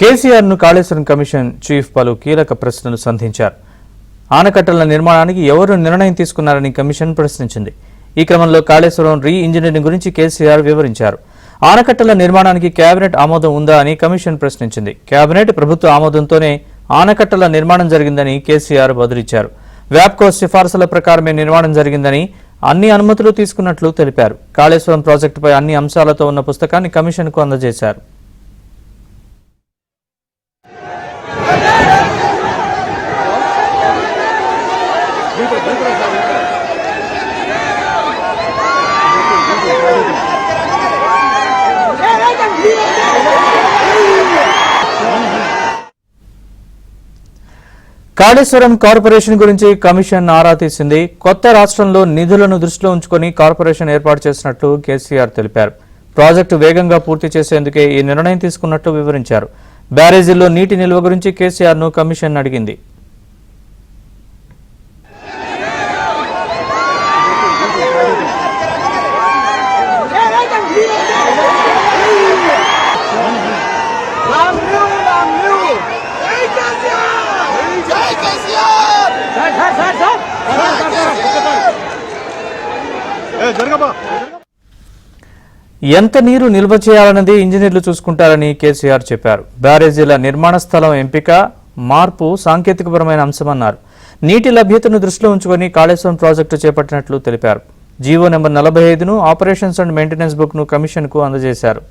కేసీఆర్ ను Kaleshwaram commission chief పలు కీలక ప్రశ్నలు సంధించారు. ఆనకట్టల నిర్మాణానికి ఎవరు నిర్ణయం తీసుకున్నారని కమిషన్ ప్రశ్నించింది. ఈ క్రమంలో కాళేశ్వరం రీ ఇంజనీరింగ్ గురించి కేసీఆర్ వివరించారు. ఆనకట్టల నిర్మాణానికి కేబినెట్ ఆమోదం ఉందా అని కమిషన్ ప్రశ్నించింది. కేబినెట్ ప్రభుత్వ ఆమోదంతోనే ఆనకట్టల నిర్మాణం జరిగిందని కేసీఆర్ బదులిచ్చారు. వ్యాప్కో సిఫార్సుల ప్రకారమే నిర్మాణం జరిగిందని, అన్ని అనుమతులు తీసుకున్నట్లు తెలిపారు. కాళేశ్వరం ప్రాజెక్టుపై అన్ని అంశాలతో ఉన్న పుస్తకాన్ని కమిషన్కు అందజేశారు. కాళేశ్వరం కార్పొరేషన్ గురించి కమిషన్ ఆరా తీసింది. కొత్త రాష్ట్రంలో నిధులను దృష్టిలో ఉంచుకొని కార్పొరేషన్ ఏర్పాటు చేసినట్లు కేసీఆర్ తెలిపారు. ప్రాజెక్టు వేగంగా పూర్తి చేసేందుకే ఈ నిర్ణయం తీసుకున్నట్లు వివరించారు. బ్యారేజీల్లో నీటి నిల్వ గురించి కేసీఆర్ ను కమిషన్ అడిగింది. ఎంత నీరు నిల్వ చేయాలన్నది ఇంజనీర్లు చూసుకుంటారని కేసీఆర్ చెప్పారు. బ్యారేజీల నిర్మాణ స్థలం ఎంపిక, మార్పు సాంకేతికపరమైన అంశమన్నారు. నీటి లభ్యతను దృష్టిలో ఉంచుకొని కాళేశ్వరం ప్రాజెక్టు చేపట్టినట్లు తెలిపారు. జీవో నెంబర్ 45ను ఆపరేషన్స్ అండ్ మెయింటెనెన్స్ బుక్ ను కమిషన్ కు అందజేశారు.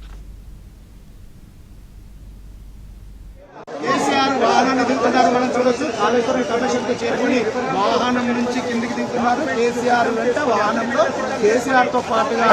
కాళేశ్వరం కమిషన్ కు చేరుకుని వాహనం నుంచి కిందికి దిగుతున్నారు. కేసీఆర్ వెంట వాహనంలో కేసీఆర్ తో పాటుగా